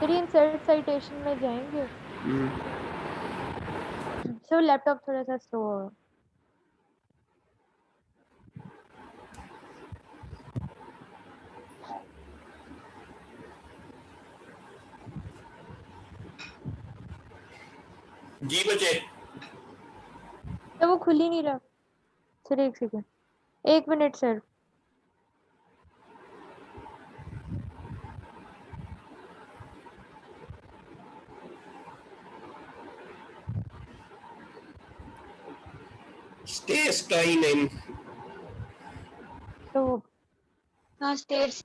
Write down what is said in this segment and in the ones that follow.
चलिए insert citation में जाएंगे। सर लैपटॉप थोड़ा सा स्लो है। जी बचे तो वो खुल ही नहीं रहा। सर एक सेकेंड, 1 मिनट सर। स्टे स्टाइन इन तो हाँ स्टेट्स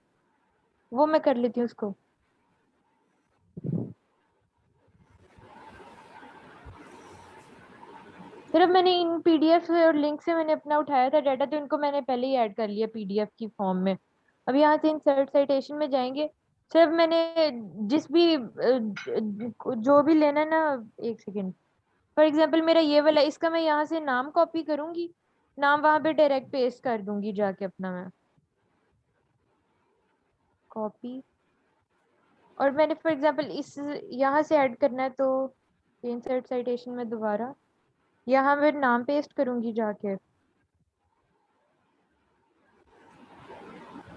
वो मैं कर लेती हूँ उसको। सिर्फ मैंने इन पीडीएफ और लिंक से मैंने अपना उठाया था डाटा, तो इनको मैंने पहले ही ऐड कर लिया पीडीएफ की फॉर्म में। अब यहाँ से इंसर्ट साइटेशन में जाएंगे। सिर्फ मैंने जिस भी जो भी लेना ना, एक सेकेंड। फॉर एग्जांपल मेरा ये वाला, इसका मैं यहाँ से नाम कॉपी करूंगी, नाम वहां पे डायरेक्ट पेस्ट कर दूंगी जाके अपना मैं कॉपी। और मैंने फॉर एग्जांपल इस यहाँ से ऐड करना है, तो इंसर्ट साइटेशन में दोबारा यहाँ मैं नाम पेस्ट करूंगी जाके। वो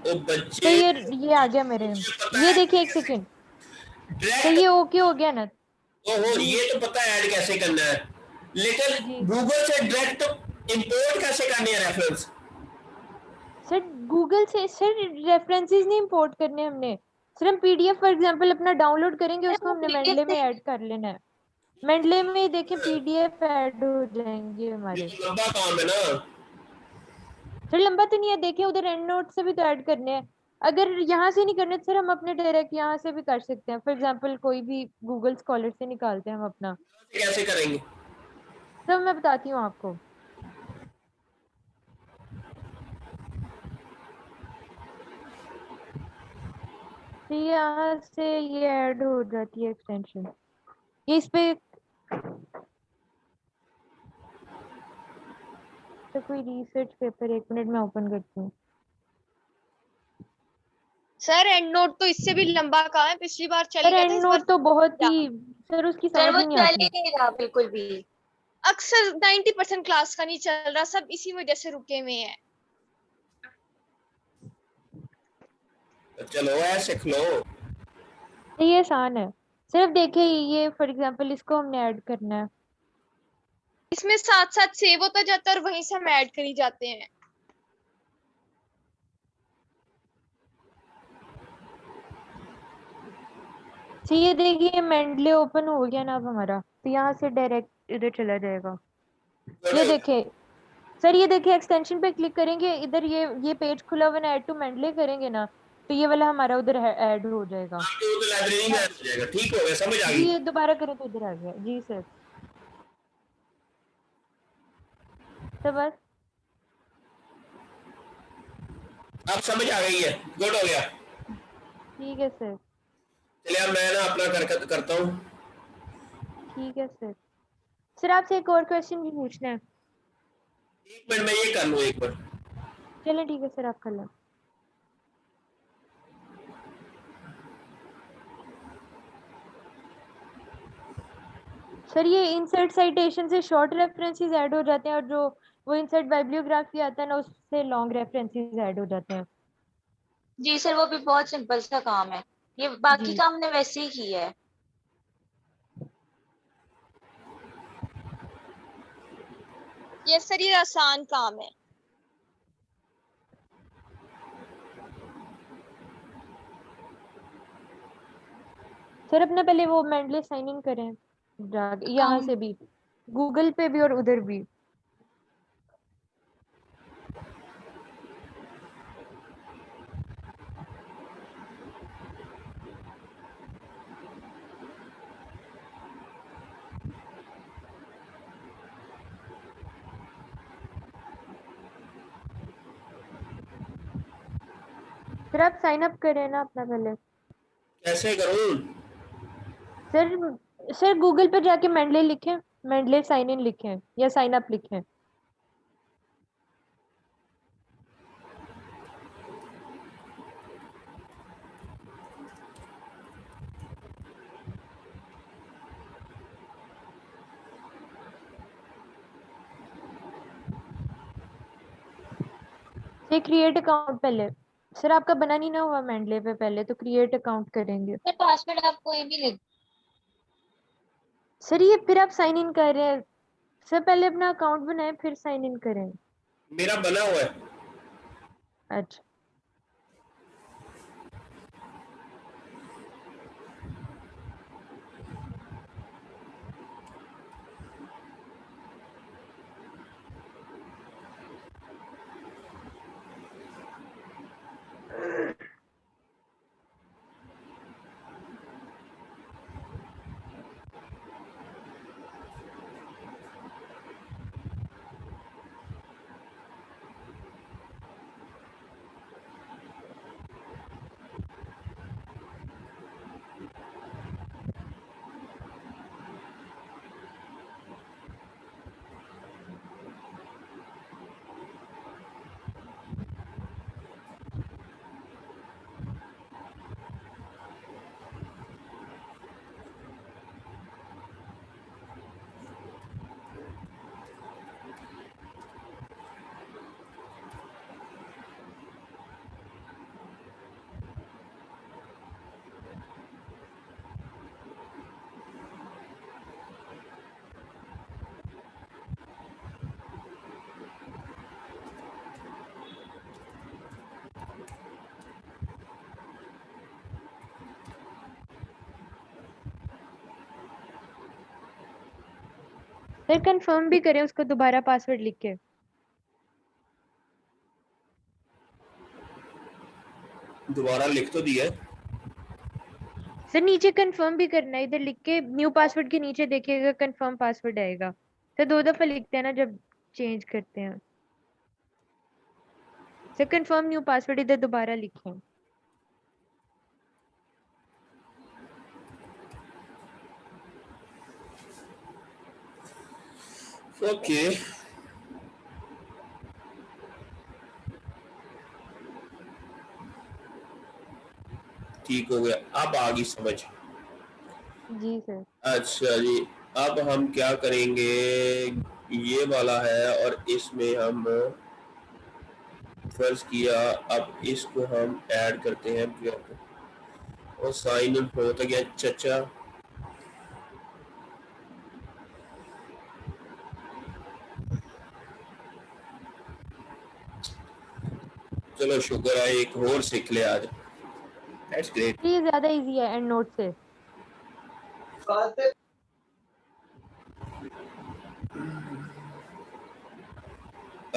तो बच्चे ये आ गया मेरे। पता ये है देखिए एक सेकेंड। तो डायरेक्ट। ये ओके हो गया ना? ओहो जी ये तो पता है ऐड कैसे करना है, लेकिन जी गूगल से डायरेक्ट इंपोर्ट कैसे करनी है रेफरेंस? सर, गूगल से सर रेफरेंसेस नहीं इंपोर्ट करने हमने। सर हम पीडीएफ फॉर एग्जांपल अपना डाउनलोड करेंगे, उसको वो हमने पीडीएफ मेंडले में से ऐड कर लेना है। मेंडले में ही देखें पीडीएफ ऐड हो जाएंगे ये हमारे। तो लंबा काम है ना। सर लंबा तो नहीं है, देखिए उधर एंड नोट से भी तो ऐड करने हैं। अगर यहाँ से नहीं करने तो सर हम अपने डायरेक्ट यहाँ से भी कर सकते हैं। फॉर एग्जांपल कोई भी गूगल स्कॉलर से निकालते हैं हम अपना। कैसे करेंगे? सब मैं बताती हूँ आपको। तो यहाँ से ये ऐड हो जाती है एक्सटेंशन, ये इस पे तो कोई रिसर्च पेपर, 1 मिनट में ओपन करती हूँ। सर एंड नोट तो इससे भी लंबा काम है, पिछली बार चल सर गया था, एंड इस बार नोट तो बहुत ही, सर उसकी सर समझ वो ही नहीं चल ही आती। नहीं रहा बिल्कुल भी। अक्सर 90% क्लास का नहीं चल रहा, सब इसी वजह से रुके हुए हैं। तो चलो ऐसे लो। तो ये आसान है। सिर्फ देखिए ये फॉर एग्जांपल इसको हमने ऐड करना है। इसमें साथ साथ सेव होता जाता है और वहीं से हम ऐड करी जाते हैं। तो ये देखिए मेंडले ओपन हो गया ना अब हमारा, तो यहाँ से डायरेक्ट इधर चला जाएगा। ये देखिए सर, ये देखिए एक्सटेंशन पे क्लिक करेंगे, इधर ये पेज खुला हुआ ना, ऐड टू मेंडले करेंगे ना, तो ये वाला हमारा उधर ऐड हो जाएगा। आपके उधर लाइब्रेरी में ऐड हो जाएगा। ठीक हो गया, समझ आ जी गई। ये दोबारा करें तो इधर आ गया जी सर। तो बस अब समझ आ गई है, गुड हो गया। ठीक है सर। चलिए अब मैं ना अपना करता हूँ। ठीक है सर। सर आपसे एक और क्वेश्चन भी पूछना है। एक मिनट में ये कर लूँ एक बार। चलें ठीक है सर, आप कर लें। सर ये इंसर्ट साइटेशन से शॉर्ट रेफरेंसेस ऐड हो जाते हैं, और जो वो इंसर्ट बाइब्लियोग्राफी आता है ना, उससे लॉन्ग रेफरेंसेस ऐड हो जाते हैं। जी सर वो भी बहुत सिंपल सा काम है, ये बाकी जी काम ने वैसे ही किया है। ये सर ये आसान काम है। सर अपना पहले वो मेंडले साइन इन करें जाके, यहाँ अकाउंट से भी, गूगल पे भी और उधर भी। सर आप साइन अप करें ना अपना पहले। कैसे करूँ? सर सर गूगल पे जाके मेंडले लिखें, मेंडले साइन इन लिखें या साइन अप लिखें। ये क्रिएट अकाउंट पहले सर आपका बना नहीं ना हुआ मेंडले पे, पहले तो क्रिएट अकाउंट करेंगे। सर पासवर्ड आप कोई भी लिख। सर ये फिर आप साइन इन कर रहे हैं सर, पहले अपना अकाउंट बनाएं फिर साइन इन करें। मेरा बना हुआ है। अच्छा सर कंफर्म भी करें उसको दोबारा पासवर्ड लिख के। दोबारा लिख तो दिया है। सर नीचे कंफर्म भी करना है, इधर लिख के न्यू पासवर्ड के नीचे देखिएगा कंफर्म पासवर्ड आएगा। सर 2 दफा लिखते हैं ना जब चेंज करते हैं। सर कंफर्म न्यू पासवर्ड इधर दोबारा लिखें। ओके ठीक हो गया, अब आ गई समझ। जी सर। अच्छा जी, अब हम क्या करेंगे, ये वाला है और इसमें हम फर्ज किया, अब इसको हम ऐड करते हैं और साइन इन हो तो गया चचा। चलो शुक्र है एक और सीख ले आज, दैट्स ग्रेट। ये ज्यादा इजी है एंड नोट से।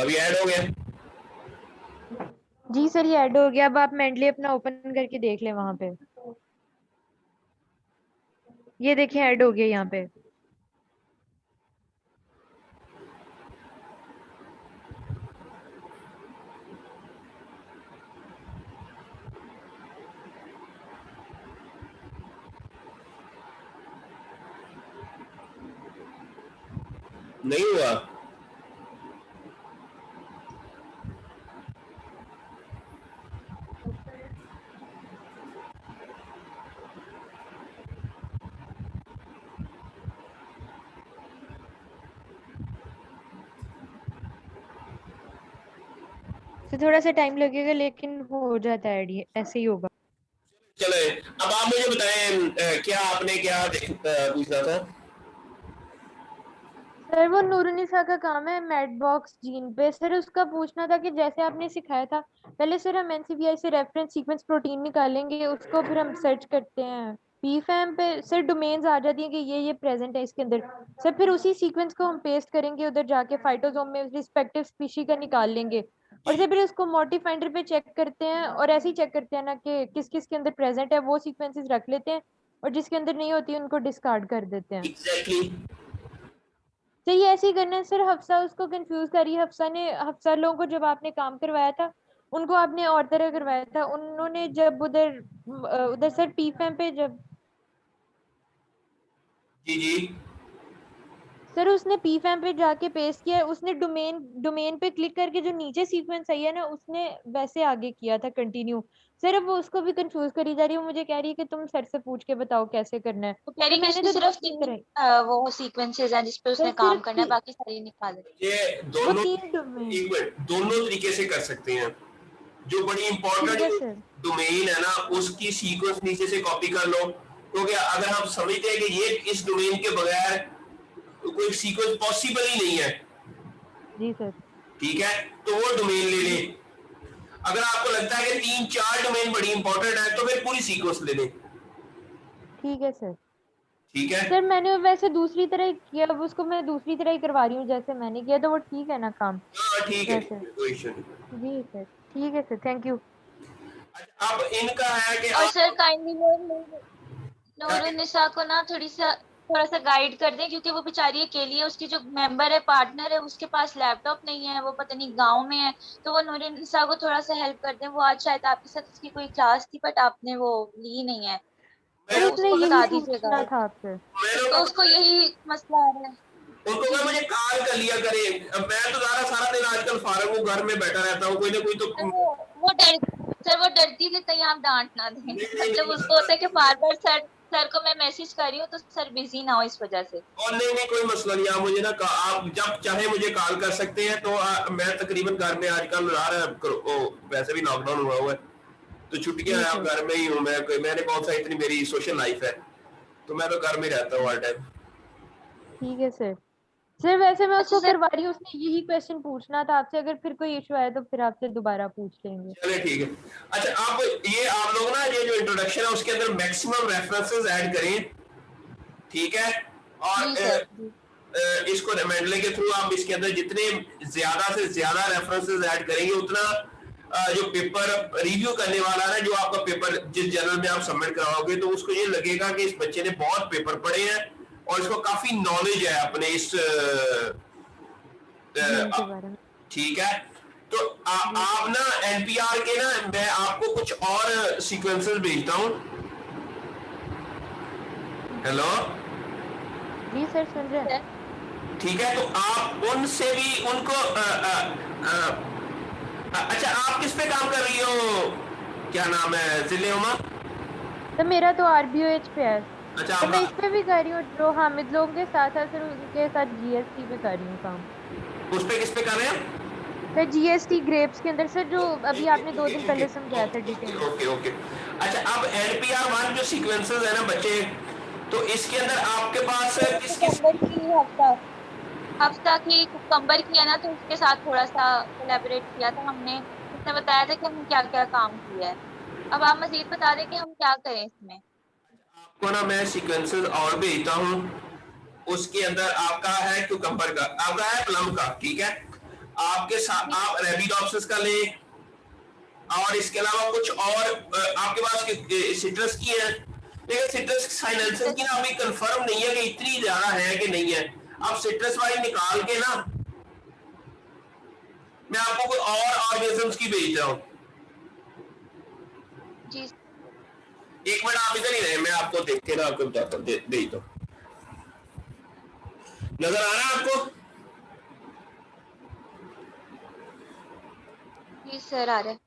अभी ऐड हो गया। जी सर ये ऐड हो गया, अब आप मेंडली अपना ओपन करके देख लें वहां पे। ये देखिए ऐड हो गया यहाँ पे। नहीं हुआ। तो थोड़ा सा टाइम लगेगा लेकिन हो जाता है ऐड, ये ऐसे ही होगा। चले अब आप मुझे बताएं, क्या आपने क्या पूछना था। सर वो नूरुनिसा का काम है मैट बॉक्स जीन पे, सर उसका पूछना था कि जैसे आपने सिखाया था पहले सर हम एनसीबीआई से रेफरेंस सीक्वेंस प्रोटीन निकालेंगे, उसको फिर हम सर्च करते हैं पीफैम पे, सर डोमेन्स आ जाती है कि ये प्रेजेंट है इसके अंदर। सर फिर उसी सीक्वेंस को हम पेस्ट करेंगे उधर जाके फाइटोसोम में रिस्पेक्टिव स्पीशी का निकाल लेंगे, और फिर उसको मॉडिफाइंडर पे चेक करते हैं और ऐसे ही चेक करते हैं ना कि किस किस के अंदर प्रेजेंट है, वो सीक्वेंसेस रख लेते हैं और जिसके अंदर नहीं होती उनको डिस्कार्ड कर देते हैं। एग्जैक्टली। तो ये ऐसे ही करना है सर, हफ्सा उसको कंफ्यूज करी, हफ्सा लोगों को जब आपने काम करवाया था उनको आपने और तरह करवाया था, उन्होंने जब उधर उधर सर पीफएम पे जब जी जी। सर उसने पीफैम पे जाके पेस्ट किया है, उसने डोमेन पे क्लिक करके जो नीचे सीक्वेंस आई है ना उसने वैसे आगे किया था कंटिन्यू। सर अब वो उसको भी कंफ्यूज करी जा रही है, वो मुझे कह रही है कि तुम सर से पूछ के बताओ कैसे करना है। वो कह तो रही कि मैंने उसने तो सिर्फ 2-3 तीन कराई। वो सीक्वेंसेस हैं जिस पे सर उसने काम सिर्फ करना है, बाकी सारी निकाल दे। ये वो दोनों 3 डोमेन। एक मिनट, दोनों तरीके से कर सकते हैं। जो बड़ी ठीक है इंपॉर्टेंट सर। डोमेन है ना उसकी सीक्वेंस नीचे से कॉपी कर लो, क्योंकि अगर हम समझते हैं कि ये इस डोमेन के बगैर कोई सीक्वेंस पॉसिबल ही नहीं है, जी सर। ठीक है, तो वो डोमेन ले लें। अगर आपको लगता है कि 3-4 डोमेन बड़ी इंपॉर्टेंट है तो फिर पूरी सीक्वेंस ले लें। ठीक है सर। ठीक है, सर मैंने वैसे दूसरी तरह ही किया, अब उसको मैं दूसरी तरह ही करवा रही हूँ जैसे मैंने किया, तो वो ठीक है ना काम हाँ ठीक है, वैसे? कोई इशू नहीं। जी सर ठीक है सर, थैंक यू। अच्छा, अब इनका है कि और सर आप काइंडली वो क्या नूरुन्निसा को ना थोड़ा सा गाइड कर दें, क्योंकि वो बेचारी अकेली है, उसकी जो मेंबर है, पार्टनर है, उसके पास लैपटॉप नहीं है, वो पता नहीं गांव में है। तो वो नूरुन्निसा को थोड़ा सा हेल्प कर दें। वो आज शायद आपके साथ उसकी कोई क्लास थी बट आपने वो ली नहीं है, सर मैं तो उसने उसको यही बता दीजिएगा। पूछना था आपसे। मैंने तो उसको यही मसला आ रहा है। उनको जी कहा जी। मुझे कॉल कर लिया करे। अब मैं तो सारा दिन आजकल फारग हूँ, घर में बैठा रहता हूँ, कोई ना कोई तो सर वो डर सर वो डरती थी कहीं आप डांट ना दें। नहीं नहीं मतलब नहीं उसको होता है कि बार बार सर सर को मैं मैसेज कर रही हूँ तो सर बिजी ना हो इस वजह से। और नहीं नहीं कोई मसला नहीं, आप मुझे ना आप जब चाहे मुझे कॉल कर सकते हैं। तो मैं तकरीबन घर में आजकल रह रहा, वैसे भी लॉकडाउन हुआ हुआ है तो छुट्टियां जी हैं, अब सर। घर में ही हूँ मैंने कौन सा इतनी मेरी सोशल लाइफ है, तो मैं तो घर में रहता हूँ हर टाइम। ठीक है सर। सर वैसे मैं अच्छा उसको सर। करवा रही हूँ, उसने यही क्वेश्चन पूछना था आपसे, अगर फिर कोई इशू आए तो फिर आपसे दोबारा पूछ लेंगे। चलिए ठीक है। अच्छा, आप लोग ना ये जो इंट्रोडक्शन है उसके अंदर मैक्सिमम रेफरेंसेस ऐड करें, ठीक है। और जी सर जी। इसको मेंडले के थ्रू आप इसके अंदर जितने ज्यादा से ज्यादा रेफरेंसेस ऐड करेंगे उतना जो पेपर रिव्यू करने वाला है, जो आपका पेपर जिस जर्नल में आप सबमिट कराओगे, तो उसको ये लगेगा कि इस बच्चे ने बहुत पेपर पढ़े हैं और इसको काफी नॉलेज है अपने इस गेम के अ, बारे में। ठीक है। तो जी आप सर। ना एनपीआर के ना मैं आपको कुछ और सीक्वेंसेस भेजता हूँ। हेलो, जी सर सुन रहे हैं। सर ठीक है, तो आप उनसे भी उनको अच्छा, आप किस पे काम कर रही हो, क्या नाम है जिले उमा? तो मेरा तो आरबीओएच पे है। अच्छा, तो मैं इस आप पे भी कर रही हूँ, जो हामिद लोगों के साथ है सर, उनके साथ जीएसटी पे कर रही हूँ काम। उस पे किस पे कर रहे हैं? सर जीएसटी ग्रेप्स के अंदर सर, जो अभी ओके आपने दो ओके दिन ओके पहले समझाया था डिटेल में। Okay okay. अच्छा, अब एनपीआर वन जो सीक्वेंसेस है ना बच्चे, तो इसके अंदर आपके पास किस किस कुकम्बर की हफ्ता हफ्ता की कुकम्बर की है ना, तो उसके साथ थोड़ा सा कोलैबोरेट किया था हमने। उसने बताया था कि हमने क्या क्या काम किया है। अब आप मजीद बता दें कि हम क्या करें इसमें। को ना मैं सीक्वेंसेस और भेजता हूँ। उसके अंदर आपका है क्यूकम्बर का, आपका है प्लम का, ठीक है। आपके साथ जी आप रेबिडोप्सिस का ले, और इसके अलावा कुछ और आपके पास सिट्रस की है, लेकिन सिट्रस साइनेंसिस की ना अभी कंफर्म नहीं है कि इतनी ज्यादा है कि नहीं है। आप सिट्रस वाली निकाल के ना मैं आपको कोई और ऑर्गेनिजम्स की भेज रहा हूँ। जी। एक मिनट आप इधर ही रहे, मैं आपको देख के ना आपको बताता हूँ, भेजता हूँ। नजर आ रहा है आपको? जी सर आ रहा है।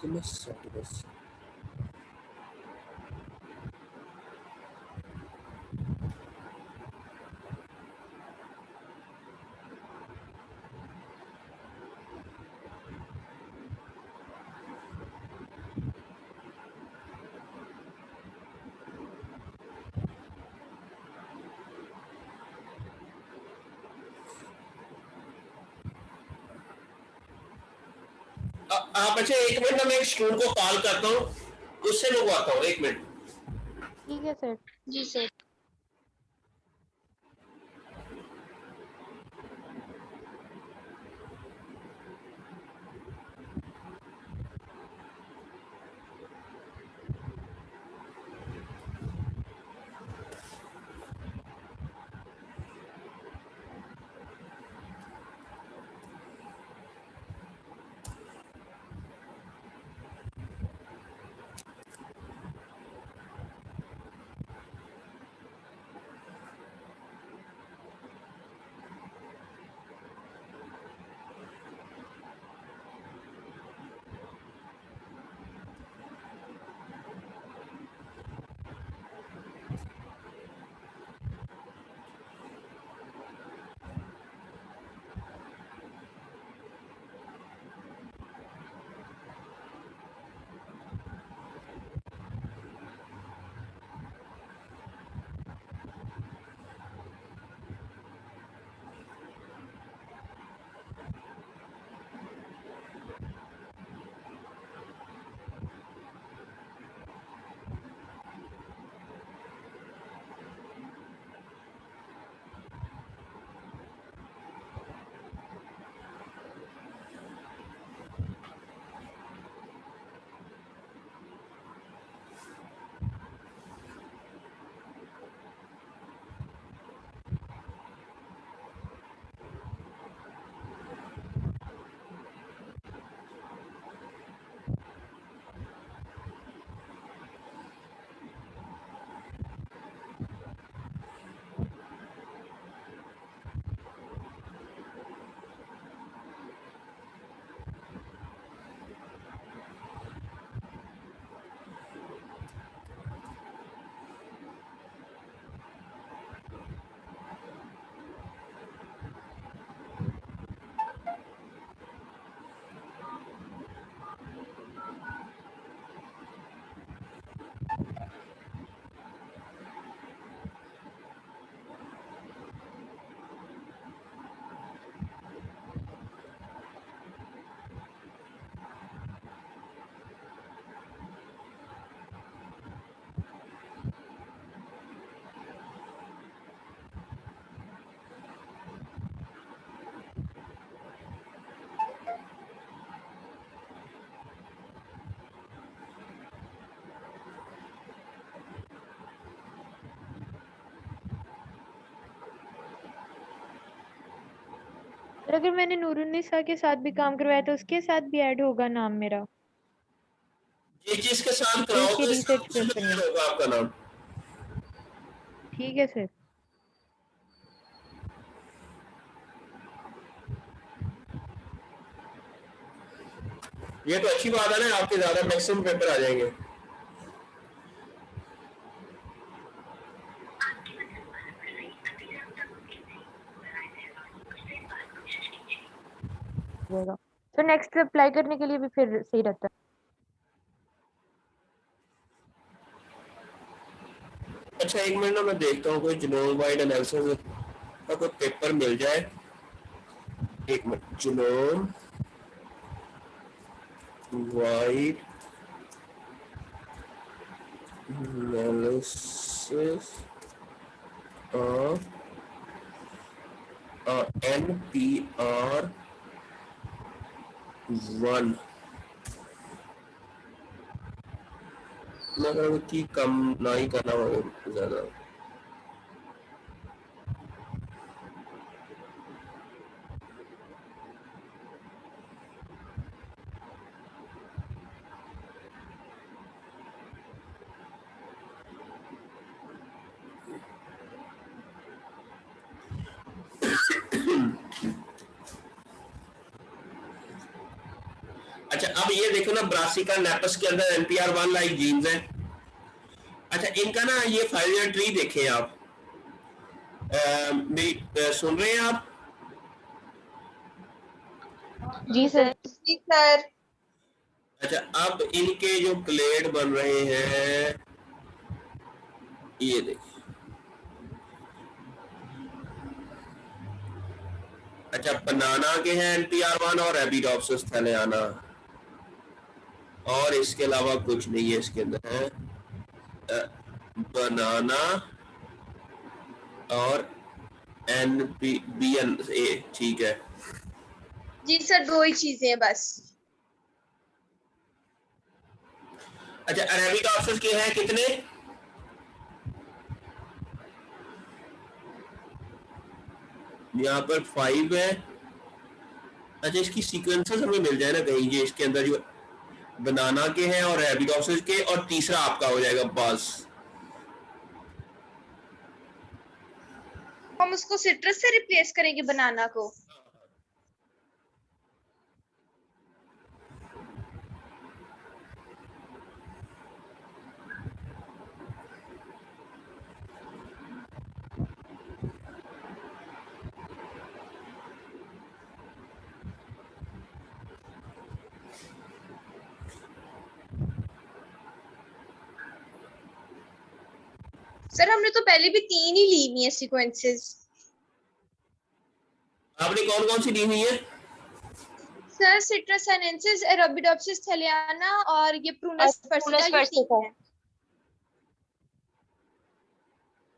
बस आप अच्छा 1 मिनट ना, मैं एक स्टूडेंट को कॉल करता हूँ, उससे लगवाता हूँ, 1 मिनट। ठीक है सर। जी सर। और अगर मैंने नूरुन्निसा के साथ भी काम करवाया तो उसके साथ भी ऐड होगा नाम मेरा? जिसके साथ पेज के कराओगे रिसर्च उसमें पेपर में? ऐड होगा आपका नाम। ठीक है सर। ये तो अच्छी बात है ना, आपके ज्यादा मैक्सिमम पेपर आ जाएंगे। तो नेक्स्ट अप्लाई करने के लिए भी फिर सही रहता है? अच्छा 1 मिनट ना, मैं देखता हूँ कोई जीनोम वाइड एनालिसिस का कोई पेपर मिल जाए। 1 minute, genome wide analysis NPR 1 मगर की कम ना ही करना होगा ज्यादा। अच्छा अब ये देखो ना, ब्रासिका नेपस के अंदर NPR1 लाइक जीन्स है। अच्छा, इनका ना ये 5 ईयर ट्री देखें आप। मेरी सुन रहे हैं आप? जी सर। जी सर। अच्छा, अब इनके जो क्लेड बन रहे हैं, ये देखिए। अच्छा, बनाना के हैं NPR1 और एबिडोप्सिस थैलियाना, और इसके अलावा कुछ नहीं है इसके अंदर है। बनाना और NPBN, ठीक है। जी सर, 2 ही चीजें हैं बस। अच्छा, अरेबिडोप्सिस के हैं कितने? यहाँ पर 5 है। अच्छा, इसकी सीक्वेंसेस हमें मिल जाए ना कहीं, ये इसके अंदर जो बनाना के हैं और अरेबिडोप्सिस के, और तीसरा आपका हो जाएगा बस। हम उसको सिट्रस से रिप्लेस करेंगे बनाना को। सर हमने तो पहले भी 3 ही ली हुई है सीक्वेंसेस। आपने कौन कौन सी ली हुई है? सर सिट्रस सैनेंसिस, अरेबिडोप्सिस थैलियाना और ये प्रूनस पर्सिका, ये 3 है।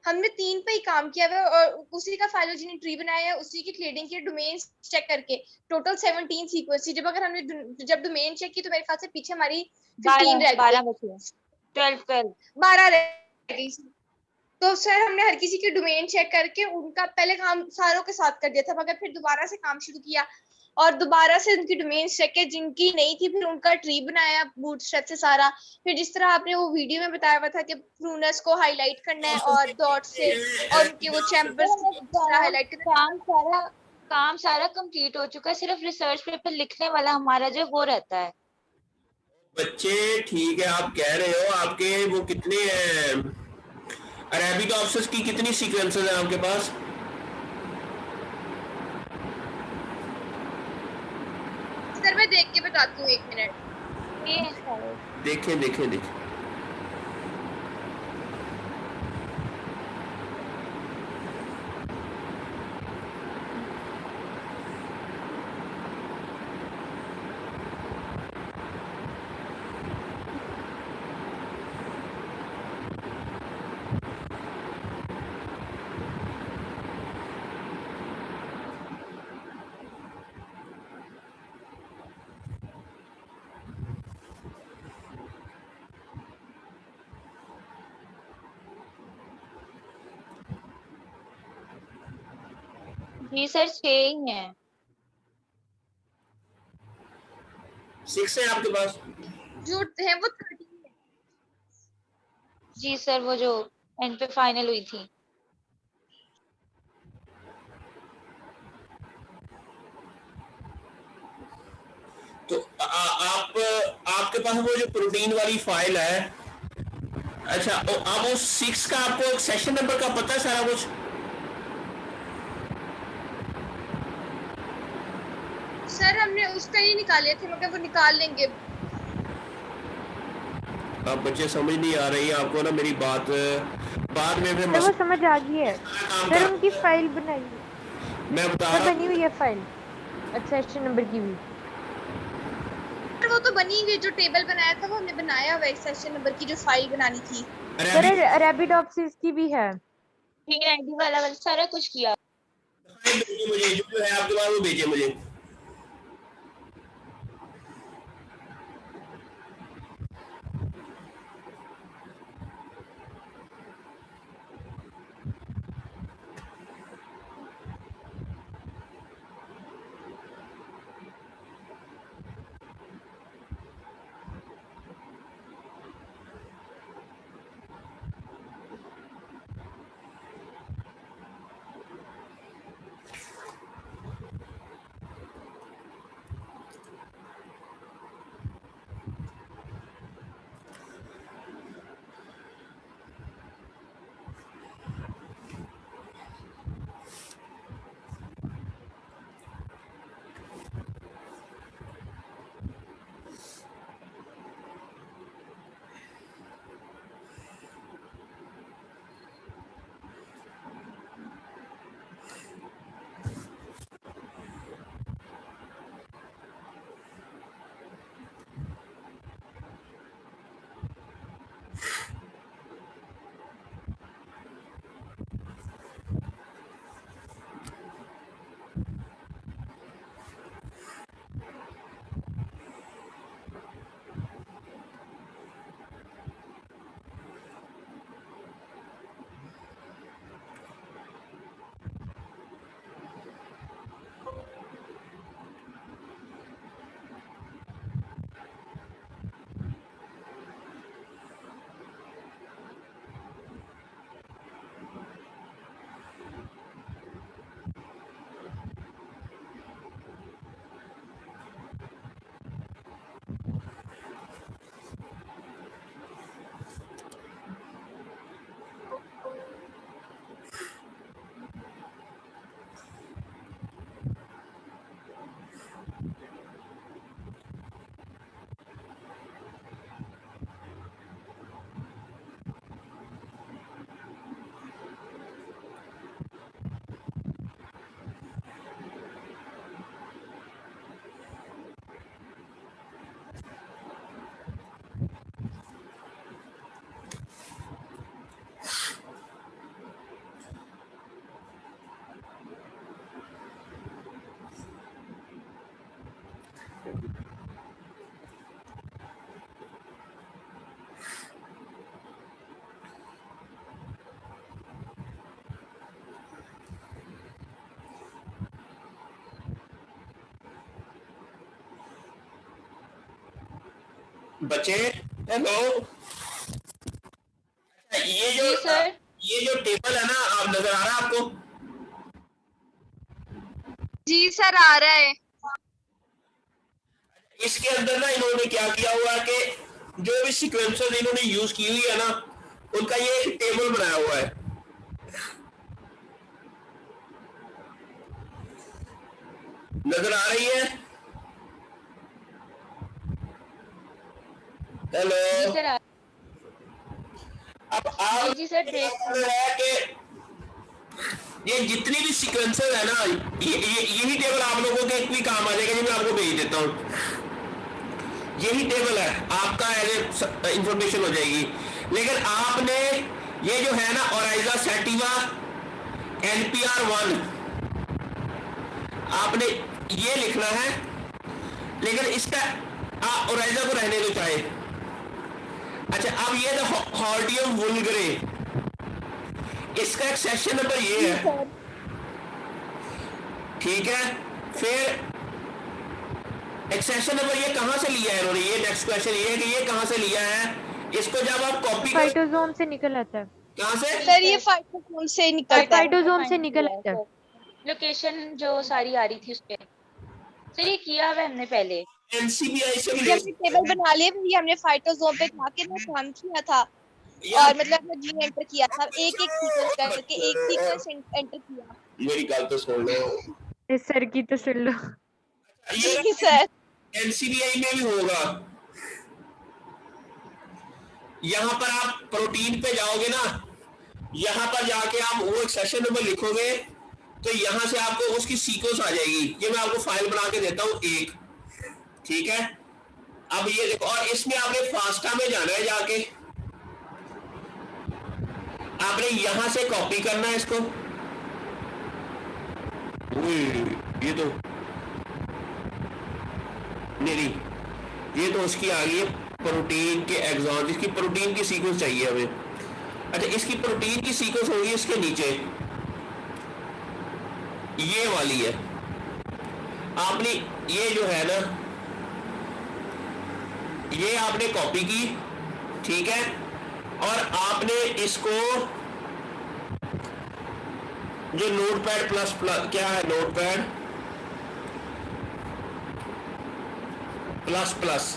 हमने 3 पे ही काम किया हुआ है और उसी का फाइलोजेनिक ट्री बनाया है, उसी की क्लेडिंग के डोमेन चेक करके टोटल 17 सीक्वेंस। जब अगर हमने जब डोमेन चेक की तो मेरे ख्याल से पीछे हमारी 15 रह गई, 12 बचे, 12 रह गई। तो सर हमने हर किसी की डोमेन चेक करके उनका पहले काम सारों के साथ कर दिया था, मगर फिर दोबारा से काम शुरू किया और दोबारा से उनकी डोमेन चेक के जिनकी नहीं थी फिर उनका ट्री बनाया बूटस्ट्रैप से सारा। फिर जिस तरह आपने वो वीडियो में बताया हुआ था कि प्रूनस को हाईलाइट करना है और डॉट से, और उनके वो चैम्बर्स हाईलाइट करना। काम सारा कंप्लीट हो चुका है, सिर्फ रिसर्च पेपर लिखने वाला हमारा जो वो रहता है। बच्चे ठीक है, आप कह रहे हो आपके वो कितने हैं, अरेबिडोप्सिस की कितनी सीक्वेंसेस हैं आपके पास? सर मैं देख के बताती हूँ, 1 मिनट। देखें देखें देखें। जी सर 6 ही हैं। 6 है आपके पास? जो है वो 13 है। जी सर, वो जो एंड पे फाइनल हुई थी। तो आप आपके पास वो जो प्रोटीन वाली फाइल है, अच्छा आप वो 6 का आपको सेशन नंबर का पता है सारा कुछ? सर हमने उसका ही निकाले थे, मगर वो निकाल लेंगे। आप बच्चे समझ नहीं आ रही है आपको ना मेरी बात, बाद में फिर वो समझ आ गई है सर, उनकी फाइल बनाई है, मैं बता रहा बनी हुई है फाइल, अच्छा सेशन नंबर की भी। वो तो बनी हुई, जो टेबल बनाया था वो हमने बनाया हुआ, एक सेशन नंबर की जो फाइल बनानी थी। सर अरेबिडोप्सिस की भी है, आईडी वाला सारा कुछ किया। मुझे जो है आपके पास वो भेजिए मुझे। बच्चे हेलो, ये जो जी सर। ये जो टेबल है ना, आप नजर आ रहा है आपको? जी सर आ रहा है। इसके अंदर ना इन्होंने क्या किया हुआ है कि जो भी सीक्वेंसर इन्होंने यूज की हुई है ना, उनका ये एक टेबल बनाया हुआ है। नजर आ रही है? हेलो। जी सर अब आप जी सर देख है कि ये जितनी भी सीक्वेंसर है ना, यही टेबल आप लोगों के एक भी काम आ जाएगा, जो मैं आपको भेज देता हूँ। यही टेबल है आपका, एज इंफॉर्मेशन हो जाएगी। लेकिन आपने ये जो है ना ओराइजा सैटिवा NPR1, आपने ये लिखना है। लेकिन इसका आप ओराइजा को रहने दो चाहे। अच्छा, अब ये हॉर्डियम वुल्गरे, इसका एक सेशन नंबर ये है, ठीक है। फिर एक्सेशन नंबर ये कहां से लिया है इन्होंने, ये नेक्स्ट क्वेश्चन ये है कि ये कहां से लिया है। इसको जब आप कॉपी कर, फाइटोसोम से निकल आता है। कहां से? सर ये फाइटोसोम से निकलता है। फाइटोसोम से निकल आता है। लोकेशन जो सारी आ रही थी उस पे सर, ये किया हुआ है हमने पहले। NCBI से भी ये ले हमने टेबल बना लिए, फिर ये हमने फाइटोसोम पे जाके ना काम किया था यार, और मतलब अपना जीन एंटर किया था, एक एक सीक्वेंस करके एक सीक्वेंस एंटर किया। मेरी गल तो सुन लो। इस सर की तो सुन लो। ये जी सर। NCBI में भी होगा। यहां पर आप प्रोटीन पे जाओगे ना, यहां पर जाके आप वो एक सेशन नंबर लिखोगे, तो यहां से आपको उसकी सीक्वेंस आ जाएगी। ये मैं आपको फाइल बना के देता हूं एक, ठीक है। अब ये देखो, और इसमें आपने फास्टा में जाना है, जाके आपने यहां से कॉपी करना है इसको। ये तो नहीं, ये तो उसकी आ गई है प्रोटीन के एग्जॉन, इसकी प्रोटीन की सीक्वेंस चाहिए हमें। अच्छा, इसकी प्रोटीन की सीक्वेंस होगी इसके नीचे, ये वाली है। आपने ये जो है ना, ये आपने कॉपी की, ठीक है। और आपने इसको जो नोटपैड प्लस क्या है, नोटपैड प्लस प्लस,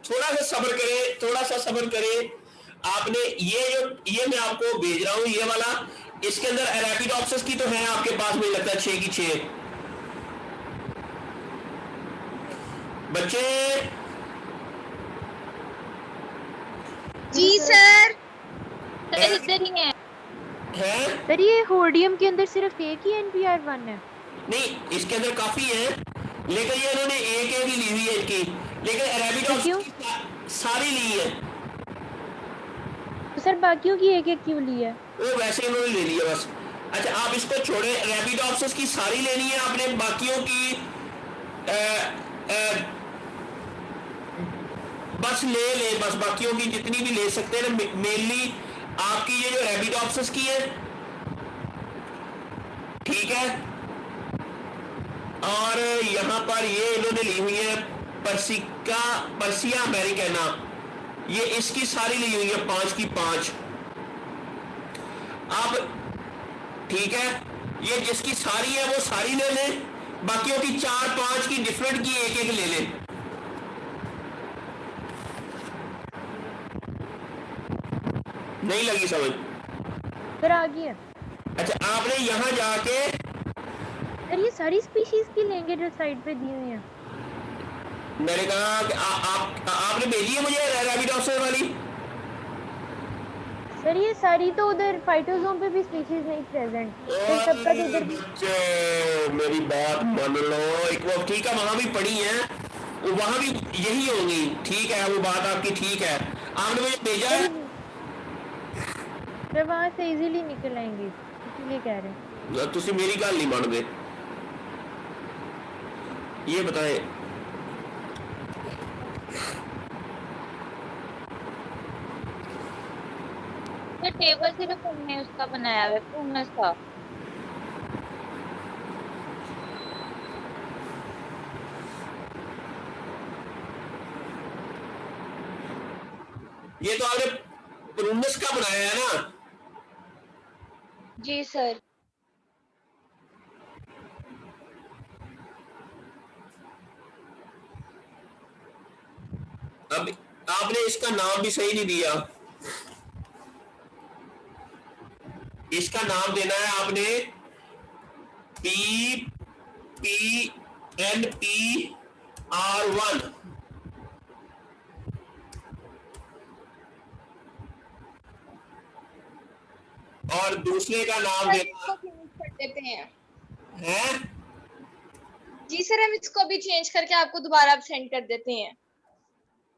थोड़ा सा सब्र करें, थोड़ा सा सब्र करें। आपने ये मैं आपको भेज रहा हूं, ये वाला, इसके अंदर अरेबिडोप्सिस की तो है आपके पास, मुझे लगता है 6 की 6 बच्चे। जी सर। सर इधर ही है। सर ये होर्डियम के अंदर सिर्फ एक ही NPR1 है? नहीं, इसके अंदर काफी है, लेकिन ये इन्होंने एक ही ली हुई है इनकी, लेकिन अरेबिडोप्सिस सारी ली है। तो सर बाकियों की एक एक क्यों ली है? वो वैसे इन्होंने ले लिया बस। अच्छा, आप इसको छोड़े, रैबिडोप्सिस की सारी लेनी है आपने, बाकियों की बस ले बस, बाकियों की जितनी भी ले सकते हैं ना। मेनली आपकी ये जो रैबिडोप्सिस की है, ठीक है। और यहां पर ये इन्होंने ली हुई है पर्सिया अमेरिकाना, ये इसकी सारी ली हुई है 5 की 5। अब ठीक है, ये जिसकी सारी है वो सारी ले लें, बाकियों की 4-5 की डिफरेंट की एक एक ले लें। नहीं लगी समझ? सर आ गई है। अच्छा, आपने यहां जाके, सर ये सारी स्पीशीज की लेंगे जो साइड पे दी हुई है? मैंने कहा कि आपने भेजी है मुझे रैबिडोप्सिस वाली। सर ये सारी तो उधर फाइटोसोम पे भी स्पीशीज नहीं प्रेजेंट, फिर तब तक इधर भी। मेरी बात मान लो एक बार, ठीक है, वहां भी पड़ी है, वहां भी यही होंगी, ठीक है, वो बात आपकी ठीक है। आपने मुझे भेजा है, सर वहां से इजीली निकल आएंगे, इसीलिए कह रहे हैं। तुसी मेरी गल नहीं मानते। ये बताएं, सर टेबल सिर्फ हमने उसका बनाया हुआ है, प्रूनस का। ये तो आपने प्रूनस का बनाया है ना? जी सर। अब आपने इसका नाम भी सही नहीं दिया। इसका नाम देना है आपने PPNPR1। और दूसरे का नाम सर देना इसको चेंज कर देते हैं। है। जी सर, हम इसको भी चेंज करके आपको दोबारा सेंड कर देते हैं।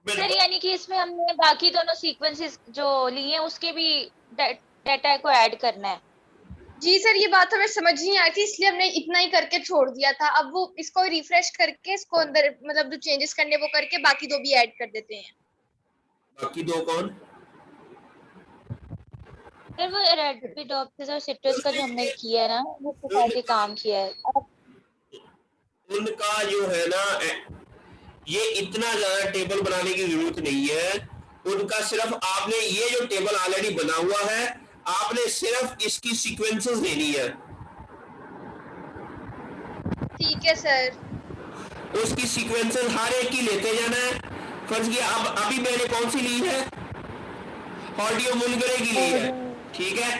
सर यानी कि इसमें हमने बाकी दोनों सीक्वेंसेस जो लिए हैं उसके भी डाटा को ऐड करना है। जी सर, ये बात हमें समझ नहीं आई थी, इसलिए हमने इतना ही करके छोड़ दिया था। अब वो इसको रिफ्रेश करके इसको अंदर मतलब जो चेंजेस करने वो करके बाकी दो भी ऐड कर देते हैं। बाकी दो कौन? सर वो रेपिडोप्सिस और सिट्रस का जो हमने किया है ना, वो काफी काम किया है। उनका जो है ना, ये इतना ज्यादा टेबल बनाने की जरूरत नहीं है। उनका सिर्फ आपने ये जो टेबल ऑलरेडी बना हुआ है, आपने सिर्फ इसकी सीक्वेंसेस लेनी है। ठीक है सर। उसकी सीक्वेंसेस हर एक की लेते जाना है। फर्ज किया अब अभी मैंने कौन सी ली है? ऑडियो मुनगरे की ली है, ठीक है।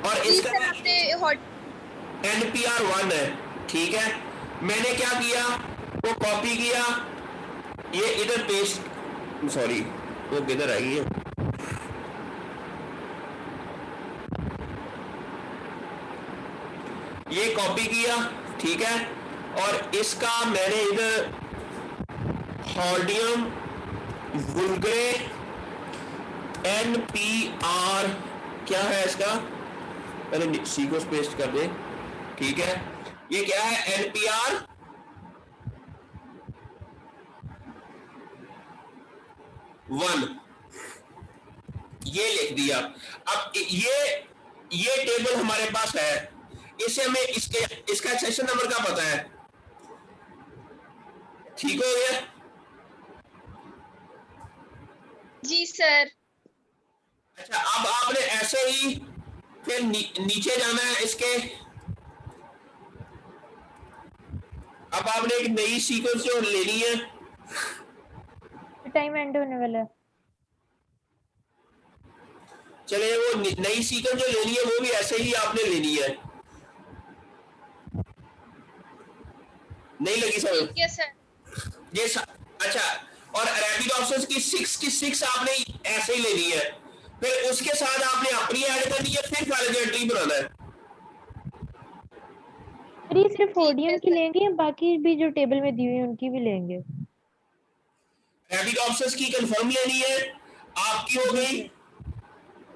और जी इसका सर, आपने NPR1 है, ठीक है। मैंने क्या किया, वो कॉपी किया, ये इधर पेस्ट, सॉरी वो किधर आई है, ये कॉपी किया, ठीक है। और इसका मैंने इधर हॉर्डियम वुल्गरे NPR क्या है इसका, पहले सी को पेस्ट कर दे, ठीक है। ये क्या है? NPR 1, ये लिख दिया। अब ये टेबल हमारे पास है, इसे हमें इसका सेशन नंबर का पता है, ठीक हो गया? जी सर। अच्छा, अब आपने ऐसे ही फिर नीचे जाना है इसके। अब आपने एक नई सीक्वेंस जो लेनी है, टाइम एंड होने वाला है। चलिए वो नई सीक्वेंस जो लेनी है वो भी ऐसे ही आपने लेनी है। नहीं लगी समझ? ठीक है सर। ये अच्छा, और रैपिडोप्सिस की 6 आपने ऐसे ही लेनी है, फिर उसके साथ आपने अपनी ऐड करनी है, फिर पहले एंट्री बनाना है। अरे सिर्फ ओडियम की लेंगे या बाकी भी जो टेबल में दी हुई है उनकी भी लेंगे? रैपिडोप्सिस की कंफर्म लेनी है, आपकी हो गई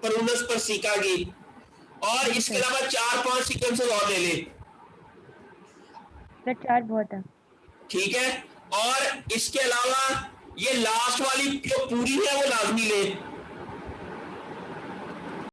प्रूनस परसिका की, और इसके अलावा 4-5 सीक्वेंसेस और ले ले, 4 बहुत है, ठीक है। और इसके अलावा ये लास्ट वाली जो पूरी है वो लाजमी ले।